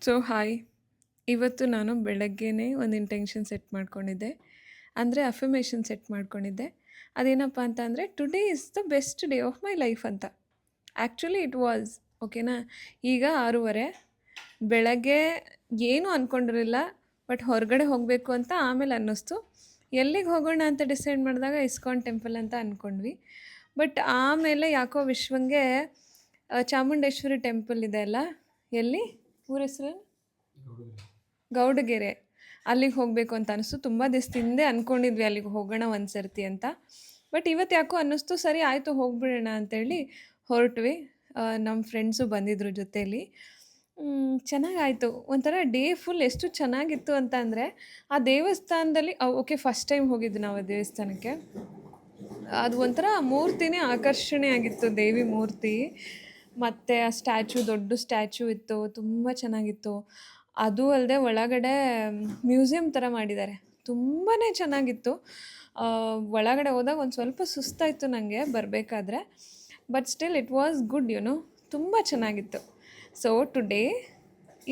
So hi. ಇವತ್ತು ನಾನು ಬೆಳಗ್ಗೆನೇ ಒಂದು ಇಂಟೆನ್ಷನ್ ಸೆಟ್ ಮಾಡ್ಕೊಂಡಿದ್ದೆ. ಅಂದರೆ ಅಫರ್ಮೇಷನ್ ಸೆಟ್ ಮಾಡ್ಕೊಂಡಿದ್ದೆ. ಅದೇನಪ್ಪ ಅಂತ ಅಂದರೆ today is the best day of my life ಅಂತ. ಆ್ಯಕ್ಚುಲಿ ಇಟ್ ವಾಸ್ ಓಕೆನಾ. ಈಗ 6:30 ಬೆಳಗ್ಗೆ ಏನೂ ಅಂದ್ಕೊಂಡಿರಲಿಲ್ಲ, ಬಟ್ ಹೊರಗಡೆ ಹೋಗಬೇಕು ಅಂತ ಆಮೇಲೆ ಅನ್ನಿಸ್ತು. ಎಲ್ಲಿಗೆ ಹೋಗೋಣ ಅಂತ ಡಿಸೈಡ್ ಮಾಡಿದಾಗ ಇಸ್ಕಾನ್ ಟೆಂಪಲ್ ಅಂತ ಅಂದ್ಕೊಂಡ್ವಿ. ಬಟ್ ಆಮೇಲೆ ಯಾಕೋ ವಿಶ್ವಂಗೆ ಚಾಮುಂಡೇಶ್ವರಿ ಟೆಂಪಲ್ ಇದೆ ಅಲ್ಲ, ಎಲ್ಲಿ ಊರ ಹೆಸರು ಗೌಡಗೆರೆ, ಅಲ್ಲಿಗೆ ಹೋಗಬೇಕು ಅಂತ ಅನಿಸ್ತು. ತುಂಬ ದಿವಸದಿಂದ ಅಂದ್ಕೊಂಡಿದ್ವಿ ಅಲ್ಲಿಗೆ ಹೋಗೋಣ ಒಂದು ಸರ್ತಿ ಅಂತ. ಬಟ್ ಇವತ್ತು ಯಾಕೋ ಅನ್ನಿಸ್ತು, ಸರಿ ಆಯಿತು ಹೋಗ್ಬಿಡೋಣ ಅಂತೇಳಿ ಹೊರಟ್ವಿ. ನಮ್ಮ ಫ್ರೆಂಡ್ಸು ಬಂದಿದ್ರು ಜೊತೇಲಿ. ಚೆನ್ನಾಗಾಯಿತು. ಒಂಥರ ಡೇ ಫುಲ್ ಎಷ್ಟು ಚೆನ್ನಾಗಿತ್ತು ಅಂತ ಅಂದರೆ, ಆ ದೇವಸ್ಥಾನದಲ್ಲಿ ಓಕೆ ಫಸ್ಟ್ ಟೈಮ್ ಹೋಗಿದ್ದು ನಾವು ಆ ದೇವಸ್ಥಾನಕ್ಕೆ. ಅದು ಒಂಥರ ಮೂರ್ತಿನೇ ಆಕರ್ಷಣೆ ಆಗಿತ್ತು, ದೇವಿ ಮೂರ್ತಿ. ಮತ್ತು ಆ ಸ್ಟ್ಯಾಚು, ದೊಡ್ಡ ಸ್ಟ್ಯಾಚು ಇತ್ತು, ತುಂಬ ಚೆನ್ನಾಗಿತ್ತು. ಅದು ಅಲ್ಲದೆ ಒಳಗಡೆ ಮ್ಯೂಸಿಯಂ ಥರ ಮಾಡಿದ್ದಾರೆ, ತುಂಬಾ ಚೆನ್ನಾಗಿತ್ತು. ಒಳಗಡೆ ಹೋದಾಗ ಒಂದು ಸ್ವಲ್ಪ ಸುಸ್ತಾಯಿತು ನನಗೆ ಬರಬೇಕಾದ್ರೆ, but still it was good ತುಂಬ ಚೆನ್ನಾಗಿತ್ತು. So today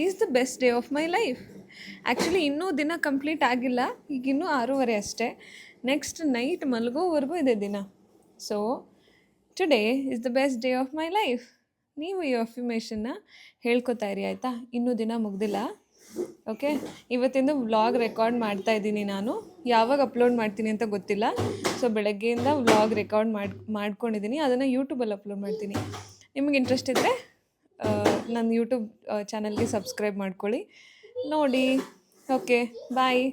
is the best day of my life. Actually ಇನ್ನೂ ದಿನ ಕಂಪ್ಲೀಟ್ ಆಗಿಲ್ಲ, ಈಗ ಇನ್ನೂ 6:30 ಅಷ್ಟೇ. ನೆಕ್ಸ್ಟ್ ನೈಟ್ ಮಲಗೋವರೆಗೂ ಇದೆ ದಿನ. So today is the best day of my life. ನೀವು ಈ ಅಫರ್ಮೇಷನ್ನ ಹೇಳ್ಕೊತಾ ಇರಿ ಆಯಿತಾ. ಇನ್ನೂ ದಿನ ಮುಗ್ದಿಲ್ಲ. ಓಕೆ, ಇವತ್ತಿಂದ ವ್ಲಾಗ್ ರೆಕಾರ್ಡ್ ಮಾಡ್ತಾಯಿದ್ದೀನಿ ನಾನು. ಯಾವಾಗ ಅಪ್ಲೋಡ್ ಮಾಡ್ತೀನಿ ಅಂತ ಗೊತ್ತಿಲ್ಲ. ಸೊ ಬೆಳಗ್ಗೆಯಿಂದ ವ್ಲಾಗ್ ರೆಕಾರ್ಡ್ ಮಾಡ್ಕೊಂಡಿದ್ದೀನಿ, ಅದನ್ನು ಯೂಟ್ಯೂಬಲ್ಲಿ ಅಪ್ಲೋಡ್ ಮಾಡ್ತೀನಿ. ನಿಮಗೆ ಇಂಟ್ರೆಸ್ಟ್ ಇದ್ದರೆ ನನ್ನ ಯೂಟ್ಯೂಬ್ ಚಾನಲ್ಗೆ ಸಬ್ಸ್ಕ್ರೈಬ್ ಮಾಡ್ಕೊಳ್ಳಿ, ನೋಡಿ. ಓಕೆ, ಬಾಯ್.